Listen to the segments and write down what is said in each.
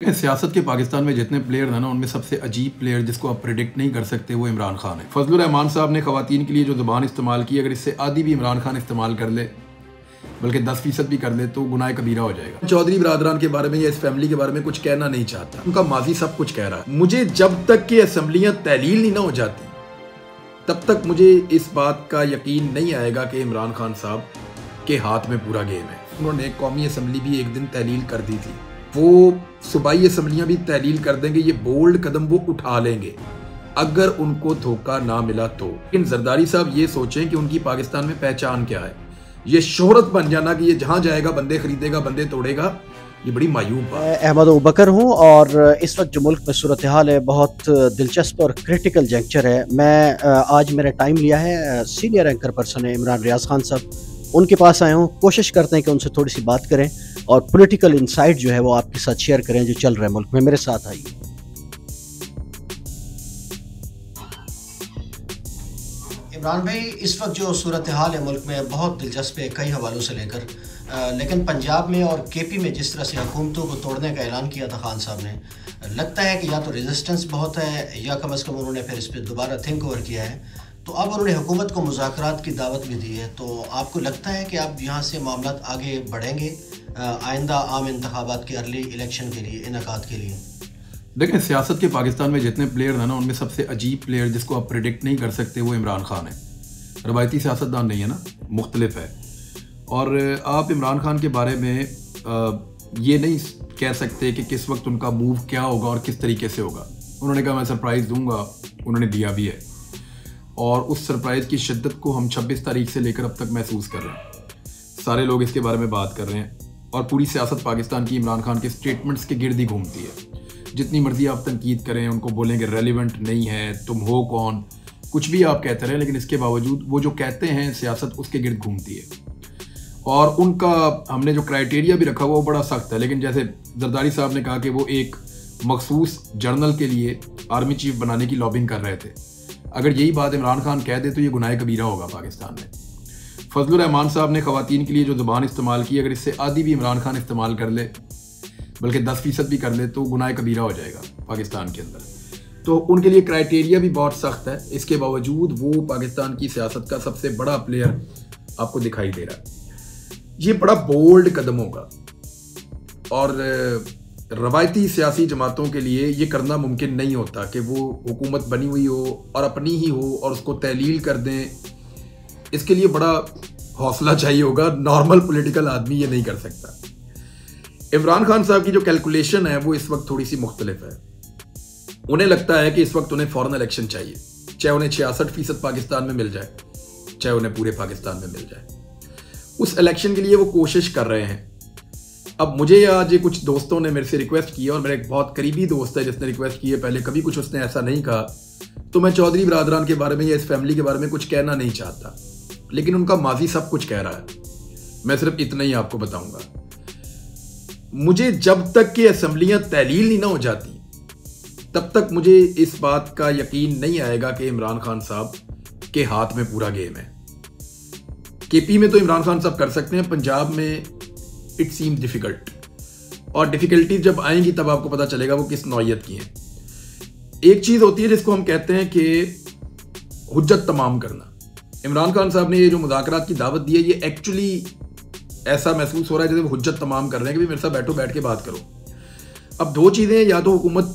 सियासत के पाकिस्तान में जितने प्लेयर हैं ना, उनमें सबसे अजीब प्लेयर जिसको आप प्रिडिक्ट नहीं कर सकते वो इमरान खान है। फजलुर रहमान साहब ने ख़वातीन के लिए जो ज़ुबान इस्तेमाल की, अगर इससे आधी भी इमरान खान इस्तेमाल कर ले, बल्कि 10% भी कर ले, तो गुनाह कबीरा हो जाएगा। चौधरी बरादरान के बारे में या इस फैमिली के बारे में कुछ कहना नहीं चाहता, उनका माजी सब कुछ कह रहा है। मुझे जब तक कि असम्बलियाँ तहलील नहीं ना हो जाती, तब तक मुझे इस बात का यकीन नहीं आएगा कि इमरान खान साहब के हाथ में पूरा गेम है। उन्होंने कौमी असम्बली भी एक दिन तहलील कर दी थी, वो सूबाई असम्बलियाँ भी तहलील कर देंगे। ये बोल्ड कदम वो उठा लेंगे अगर उनको धोखा ना मिला तो। लेकिन जरदारी साहब ये सोचें कि उनकी पाकिस्तान में पहचान क्या है। ये शोहरत बन जाना कि ये जहाँ जाएगा बंदे खरीदेगा, बंदे तोड़ेगा, ये बड़ी मायूब बात है। अहमद अबूबकर हूँ और इस वक्त जो मुल्क में सूरत हाल है बहुत दिलचस्प और क्रिटिकल जंक्चर है। मैं आज मेरा टाइम लिया है, सीनियर एंकर पर्सन है इमरान रियाज खान साहब, उनके पास आया हूँ। कोशिश करते हैं कि उनसे थोड़ी सी बात करें और पॉलिटिकल इंसाइट जो है वो आपके साथ शेयर करें जो चल रहा है मुल्क में। मेरे साथ आइए। इमरान भाई, इस वक्त जो सूरत हाल है मुल्क में बहुत दिलचस्प है कई हवालों से लेकर, लेकिन पंजाब में और केपी में जिस तरह से हुकूमतों को तोड़ने का ऐलान किया था खान साहब ने, लगता है कि या तो रेजिस्टेंस बहुत है या कम अज़ कम उन्होंने फिर इस पर दोबारा थिंक ओवर किया है। तो अब उन्होंने हुकूमत को मुज़ाकरात की दावत भी दी है। तो आपको लगता है कि अब यहाँ से मामला आगे बढ़ेंगे आइंदा आम इंतखाबात के अर्ली इलेक्शन के लिए, इनेकाद के लिए? देखें, सियासत के पाकिस्तान में जितने प्लेयर हैं ना, उनमें सबसे अजीब प्लेयर जिसको आप प्रिडिक्ट नहीं कर सकते वो इमरान खान है। रवायती सियासतदान नहीं है ना, मुख्तलिफ है। और आप इमरान खान के बारे में ये नहीं कह सकते कि किस वक्त उनका मूव क्या होगा और किस तरीके से होगा। उन्होंने कहा मैं सरप्राइज़ दूंगा, उन्होंने दिया भी है, और उस सरप्राइज़ की शिद्दत को हम 26 तारीख से लेकर अब तक महसूस कर रहे हैं। सारे लोग इसके बारे में बात कर रहे हैं और पूरी सियासत पाकिस्तान की इमरान खान के स्टेटमेंट्स के गिर्द ही घूमती है। जितनी मर्जी आप तनकीद करें, उनको बोलेंगे रेलिवेंट नहीं है, तुम हो कौन, कुछ भी आप कहते रहें, लेकिन इसके बावजूद वो जो कहते हैं सियासत उसके गिर्द घूमती है। और उनका हमने जो क्राइटेरिया भी रखा हुआ वो बड़ा सख्त है। लेकिन जैसे जरदारी साहब ने कहा कि वो एक मखसूस जर्नल के लिए आर्मी चीफ बनाने की लॉबिंग कर रहे थे, अगर यही बात इमरान खान कह दे तो ये गुनाह कबीरा होगा पाकिस्तान में। फजलुर रहमान साहब ने ख़वातीन के लिए जो ज़ुबान इस्तेमाल की, अगर इससे आधी भी इमरान खान इस्तेमाल कर ले, बल्कि 10% भी कर ले, तो गुनाह कबीरा हो जाएगा पाकिस्तान के अंदर। तो उनके लिए क्राइटेरिया भी बहुत सख्त है। इसके बावजूद वो पाकिस्तान की सियासत का सबसे बड़ा प्लेयर आपको दिखाई दे रहा है। ये बड़ा बोल्ड कदम होगा और रवायती सियासी जमातों के लिए ये करना मुमकिन नहीं होता कि वो हुकूमत बनी हुई हो और अपनी ही हो और उसको तहलील कर दें। इसके लिए बड़ा हौसला चाहिए होगा, नॉर्मल पॉलिटिकल आदमी ये नहीं कर सकता। इमरान खान साहब की जो कैलकुलेशन है वो इस वक्त थोड़ी सी मुख्तलिफ है। उन्हें लगता है कि इस वक्त उन्हें फौरन इलेक्शन चाहिए, चाहे उन्हें 66% पाकिस्तान में मिल जाए, चाहे उन्हें पूरे पाकिस्तान में मिल जाए। उस इलेक्शन के लिए वो कोशिश कर रहे हैं। अब मुझे आज कुछ दोस्तों ने मेरे से रिक्वेस्ट की, और मेरा एक बहुत करीबी दोस्त है जिसने रिक्वेस्ट की है, पहले कभी कुछ उसने ऐसा नहीं कहा, तो मैं चौधरी बरादरान के बारे में या इस फैमिली के बारे में कुछ कहना नहीं चाहता, लेकिन उनका माजी सब कुछ कह रहा है। मैं सिर्फ इतना ही आपको बताऊंगा। मुझे जब तक कि असम्बलियां तहलील नहीं ना हो जाती, तब तक मुझे इस बात का यकीन नहीं आएगा कि इमरान खान साहब के हाथ में पूरा गेम है। केपी में तो इमरान खान साहब कर सकते हैं, पंजाब में इट सीम डिफिकल्ट, और डिफिकल्टीज जब आएंगी तब आपको पता चलेगा वो किस नौयत की हैं। एक चीज होती है जिसको हम कहते हैं कि हुज्जत तमाम करना। इमरान खान साहब ने ये जो मुज़ाकरात की दावत दी है, ये एक्चुअली ऐसा महसूस हो रहा है जैसे वो हुज्जत तमाम कर रहे हैं कि भी मेरे साथ बैठो, बैठ के बात करो। अब दो चीजें, या तो हुकूमत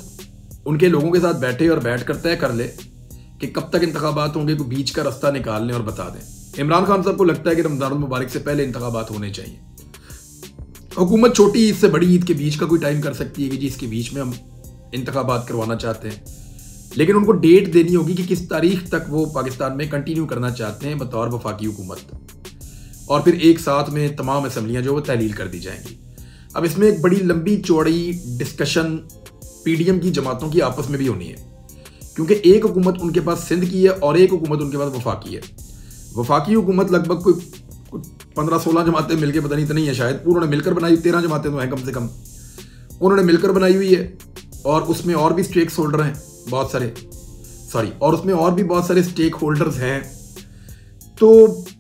उनके लोगों के साथ बैठे और बैठ कर तय कर ले कि कब तक इंतखाबात होंगे, को बीच का रास्ता निकाल लें और बता दें। इमरान खान साहब को लगता है कि रमजान मुबारक से पहले इंतखाबात होने चाहिए। हुकूमत छोटी ईद से बड़ी ईद के बीच का कोई टाइम कर सकती है कि जी इसके बीच में हम इंतखाबात करवाना चाहते हैं, लेकिन उनको डेट देनी होगी कि किस तारीख तक वो पाकिस्तान में कंटिन्यू करना चाहते हैं बतौर वफाकी हुकूमत, और फिर एक साथ में तमाम असम्बलियाँ जो वो तहलील कर दी जाएंगी। अब इसमें एक बड़ी लंबी चौड़ी डिस्कशन पीडीएम की जमातों की आपस में भी होनी है, क्योंकि एक हुकूमत उनके पास सिंध की है और एक हुकूमत उनके पास वफाकी है। वफाकी हुकूमत लगभग कोई 15-16 जमातें मिलकर, पता नहीं इतनी है शायद, उन्होंने मिलकर बनाई, 13 जमातें तो हैं कम से कम, उन्होंने मिलकर बनाई हुई है। और उसमें और भी स्टेक होल्डर हैं बहुत सारे, और उसमें और भी बहुत सारे स्टेक होल्डर्स हैं, तो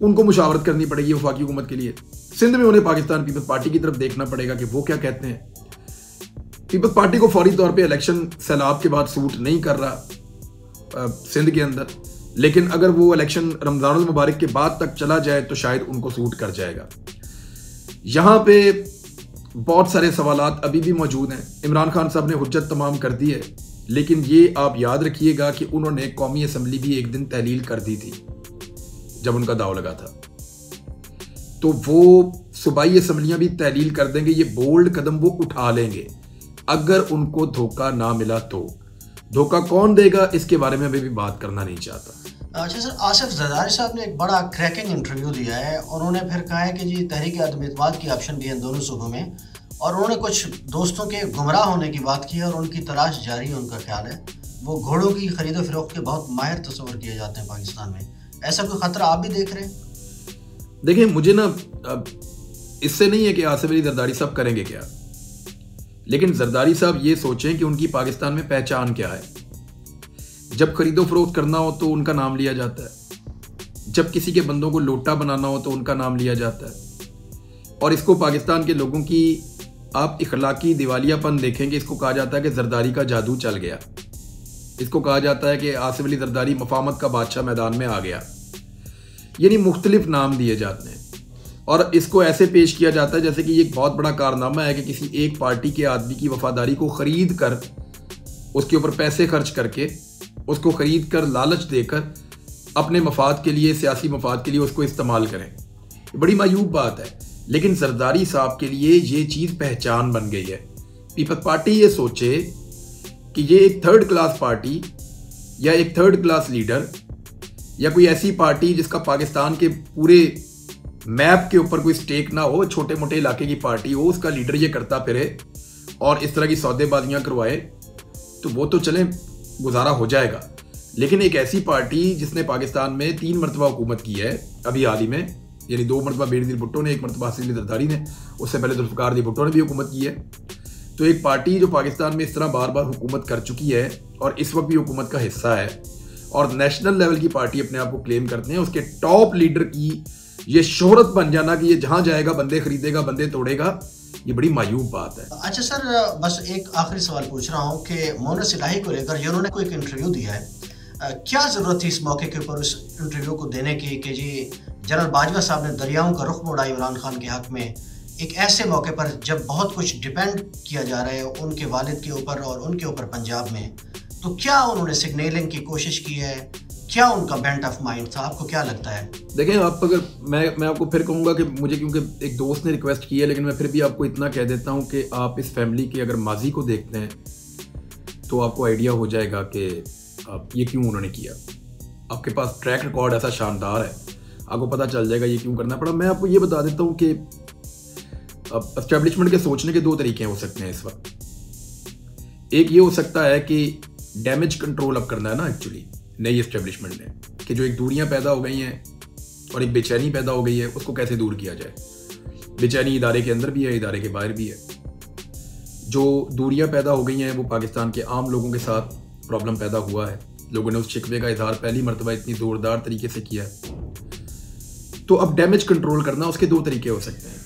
उनको मुशावरत करनी पड़ेगी वफाकी हुकूमत के लिए। सिंध में उन्हें पाकिस्तान पीपल्स पार्टी की तरफ देखना पड़ेगा कि वो क्या कहते हैं। पीपल्स पार्टी को फौरी तौर पे इलेक्शन सैलाब के बाद सूट नहीं कर रहा सिंध के अंदर, लेकिन अगर वो इलेक्शन रमजानुल मुबारक के बाद तक चला जाए तो शायद उनको सूट कर जाएगा। यहाँ पे बहुत सारे सवालात अभी भी मौजूद हैं। इमरान खान साहब ने हुज्जत तमाम कर दी है, लेकिन ये आप याद रखिएगा कि उन्होंने कौमी असम्बली भी एक दिन तहलील कर दी थी जब उनका दाव लगा था, तो वो सूबाई असम्बलियां भी तहलील कर देंगे। ये बोल्ड कदम वो उठा लेंगे अगर उनको धोखा ना मिला तो। धोखा कौन देगा इसके बारे में अभी भी बात करना नहीं चाहता। अच्छा सर, आसिफ जरदारी साहब ने एक बड़ा क्रैकिंग इंटरव्यू दिया है। उन्होंने फिर कहा है कि जी तहरीक अदम इत्तेमाद की ऑप्शन भी है दोनों सूबों में, और उन्होंने कुछ दोस्तों के गुमराह होने की बात की है और उनकी तलाश जारी है। उनका ख्याल है वो घोड़ों की खरीदो फरोख्त के बहुत माहिर तस्वर किए जाते हैं पाकिस्तान में। ऐसा कोई खतरा आप भी देख रहे हैं? देखिए, मुझे ना इससे नहीं है कि आसिफ अली जरदारी साहब करेंगे क्या, लेकिन जरदारी साहब ये सोचें कि उनकी पाकिस्तान में पहचान क्या है। जब खरीदो फरोख्त करना हो तो उनका नाम लिया जाता है, जब किसी के बंदों को लोटा बनाना हो तो उनका नाम लिया जाता है। और इसको पाकिस्तान के लोगों की आप इखलाकी दिवालियापन देखेंगे, इसको कहा जाता है कि जरदारी का जादू चल गया। इसको कहा जाता है कि आसिफ अली जरदारी मफामत का बादशाह मैदान में आ गया। यानी मुख्तलिफ नाम दिए जाते हैं और इसको ऐसे पेश किया जाता है जैसे कि ये एक बहुत बड़ा कारनामा है कि किसी एक पार्टी के आदमी की वफादारी को खरीद कर, उसके ऊपर पैसे खर्च करके, उसको खरीद कर लालच देकर अपने मफाद के लिए, सियासी मफाद के लिए उसको इस्तेमाल करें। बड़ी मायूब बात है, लेकिन जरदारी साहब के लिए ये चीज़ पहचान बन गई है। पीपल्स पार्टी ये सोचे कि ये एक थर्ड क्लास पार्टी या एक थर्ड क्लास लीडर या कोई ऐसी पार्टी जिसका पाकिस्तान के पूरे मैप के ऊपर कोई स्टेक ना हो, छोटे मोटे इलाके की पार्टी हो, उसका लीडर ये करता फिरे और इस तरह की सौदेबाजियां करवाए, तो वो तो चले गुजारा हो जाएगा। लेकिन एक ऐसी पार्टी जिसने पाकिस्तान में 3 मरतबा हुकूमत की है अभी हाल ही में, यानी 2 मरतबा बेनज़ीर भुट्टो ने, 1 मरतबा आसिफ अली जरदारी ने, उससे पहले जुल्फ़िकार अली भुट्टो ने भी हुकूमत की है। तो एक पार्टी जो पाकिस्तान में इस तरह बार बार हुकूमत कर चुकी है और इस वक्त भी हुकूमत का हिस्सा है और नेशनल लेवल की पार्टी अपने आप को क्लेम करते हैं, उसके टॉप लीडर की ये शोहरत बन जाना कि ये जहां जाएगा बंदे खरीदेगा, बंदे तोड़ेगा, ये बड़ी मायूब बात है। अच्छा सर, बस एक आखिरी सवाल पूछ रहा हूँ कि मोनस इलाही को लेकर जिन्होंने कोई एक इंटरव्यू दिया है, क्या ज़रूरत थी इस मौके के ऊपर उस इंटरव्यू को देने की कि जी जनरल बाजवा साहब ने दरियाओं का रुख मोड़ा इमरान खान के हक में, एक ऐसे मौके पर जब बहुत कुछ डिपेंड किया जा रहा है उनके वालिद के ऊपर और उनके ऊपर पंजाब में, तो क्या उन्होंने सिग्नलिंग की कोशिश की है? क्या उनका बेंट ऑफ माइंड था? आपको क्या लगता है? देखें, आप अगर मैं आपको फिर कहूँगा कि मुझे, क्योंकि एक दोस्त ने रिक्वेस्ट की है, लेकिन मैं फिर भी आपको इतना कह देता हूँ कि आप इस फैमिली की अगर माजी को देखते हैं तो आपको आइडिया हो जाएगा कि ये क्यों उन्होंने किया। आपके पास ट्रैक रिकॉर्ड ऐसा शानदार है, आपको पता चल जाएगा ये क्यों करना पड़ा। मैं आपको ये बता देता हूँ कि एस्टेब्लिशमेंट के सोचने के 2 तरीके हो सकते हैं इस वक्त। एक ये हो सकता है कि डैमेज कंट्रोल अब करना है ना एक्चुअली नई एस्टेब्लिशमेंट ने, कि जो एक दूरियां पैदा हो गई हैं और एक बेचैनी पैदा हो गई है, उसको कैसे दूर किया जाए। बेचैनी इदारे के अंदर भी है, इदारे के बाहर भी है। जो दूरियां पैदा हो गई हैं वो पाकिस्तान के आम लोगों के साथ प्रॉब्लम पैदा हुआ है। लोगों ने उस शिकवे का इजहार पहली मरतबा इतनी ज़ोरदार तरीके से किया है। तो अब डैमेज कंट्रोल करना, उसके 2 तरीके हो सकते हैं।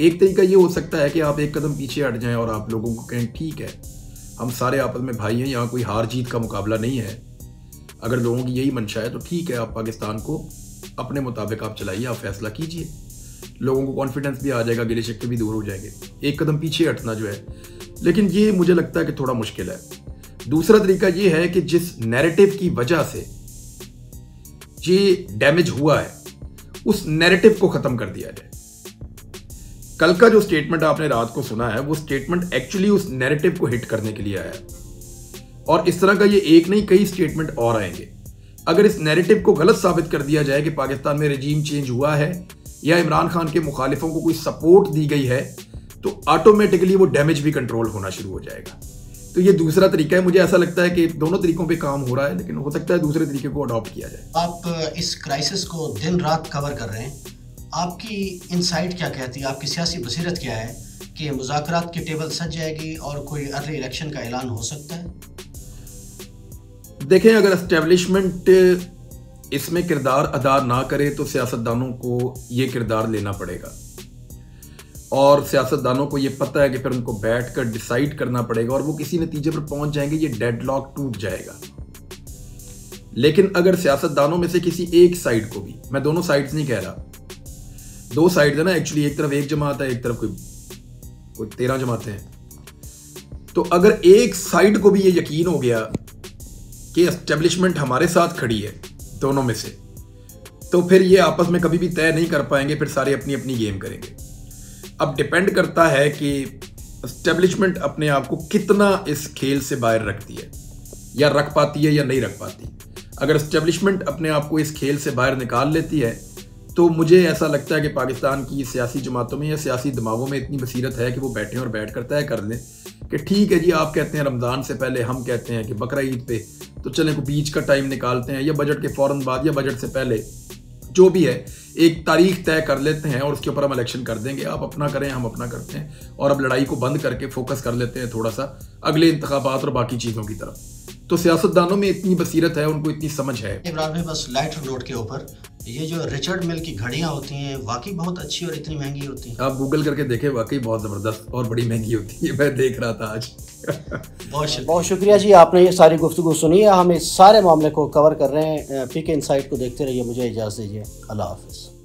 एक तरीका ये हो सकता है कि आप एक कदम पीछे हट जाएं और आप लोगों को कहें ठीक है, हम सारे आपस में भाई हैं, यहाँ कोई हार जीत का मुकाबला नहीं है। अगर लोगों की यही मंशा है तो ठीक है, आप पाकिस्तान को अपने मुताबिक आप चलाइए, आप फैसला कीजिए, लोगों को कॉन्फिडेंस भी आ जाएगा, गिले शिकवे भी दूर हो जाएंगे। एक कदम पीछे हटना जो है, लेकिन ये मुझे लगता है कि थोड़ा मुश्किल है। दूसरा तरीका ये है कि जिस नैरेटिव की वजह से ये डैमेज हुआ है उस नैरेटिव को खत्म कर दिया जाए। कल का जो स्टेटमेंट आपने रात को सुना है वो स्टेटमेंट एक्चुअली उस नैरेटिव को हिट करने के लिए आया है, और इस तरह का ये एक नहीं कई स्टेटमेंट और आएंगे। अगर इस नैरेटिव को गलत साबित कर दिया जाए कि पाकिस्तान में रजीम चेंज हुआ है या इमरान खान के मुखालिफों को कोई सपोर्ट दी गई है, तो ऑटोमेटिकली वो डैमेज भी कंट्रोल होना शुरू हो जाएगा। तो ये दूसरा तरीका है। मुझे ऐसा लगता है कि दोनों तरीकों पे काम हो रहा है, लेकिन हो सकता है दूसरे तरीके को अडॉप्ट किया जाए। आप इस क्राइसिस को दिन रात कवर कर रहे हैं, आपकी इनसाइट क्या कहती है, आपकी सियासी बसीरत क्या है कि मुज़ाकरात की टेबल सज जाएगी और कोई अर्ली इलेक्शन का ऐलान हो सकता है? देखें, अगर एस्टेब्लिशमेंट इसमें किरदार अदा ना करे तो सियासतदानों को ये किरदार लेना पड़ेगा। और सियासतदानों को ये पता है कि फिर उनको बैठ कर डिसाइड करना पड़ेगा और वो किसी नतीजे पर पहुंच जाएंगे, ये डेडलॉक टूट जाएगा। लेकिन अगर सियासतदानों में से किसी एक साइड को भी, मैं दोनों साइड्स नहीं कह रहा, दो साइड है ना एक्चुअली, एक तरफ एक जमात है, एक तरफ कोई 13 जमातें हैं, तो अगर एक साइड को भी ये यकीन हो गया कि एस्टेब्लिशमेंट हमारे साथ खड़ी है दोनों में से, तो फिर ये आपस में कभी भी तय नहीं कर पाएंगे, फिर सारे अपनी अपनी गेम करेंगे। अब डिपेंड करता है कि एस्टेब्लिशमेंट अपने आप को कितना इस खेल से बाहर रखती है, या रख पाती है या नहीं रख पाती। अगर एस्टेब्लिशमेंट अपने आप को इस खेल से बाहर निकाल लेती है तो मुझे ऐसा लगता है कि पाकिस्तान की सियासी जमातों में या सियासी दिमागों में इतनी बसीरत है कि वो बैठें और बैठ कर तय कर लें कि ठीक है जी, आप कहते हैं रमज़ान से पहले, हम कहते हैं कि बकरा ईद पे, तो चलें को बीच का टाइम निकालते हैं, या बजट के फ़ौरन बाद या बजट से पहले, जो भी है एक तारीख तय कर लेते हैं और उसके ऊपर हम इलेक्शन कर देंगे। आप अपना करें, हम अपना करते हैं, और अब लड़ाई को बंद करके फोकस कर लेते हैं थोड़ा सा अगले इंतखाबात और बाकी चीज़ों की तरफ। तो सियासतदानों में इतनी बसीरत है, उनको इतनी समझ है। इमरान भाई, बस लाइटर नोट के ऊपर, ये जो रिचर्ड मिल की घड़ियां होती हैं वाकई बहुत अच्छी और इतनी महंगी होती हैं। आप गूगल करके देखें, वाकई बहुत ज़बरदस्त और बड़ी महंगी होती है, मैं देख रहा था आज। बहुत शुक्रिया जी, आपने ये सारी गुफ्तगू सुनी है। हम इस सारे मामले को कवर कर रहे हैं। पीके इनसाइट को देखते रहिए। मुझे इजाज़त दीजिए। अल्लाह हाफ़िज़।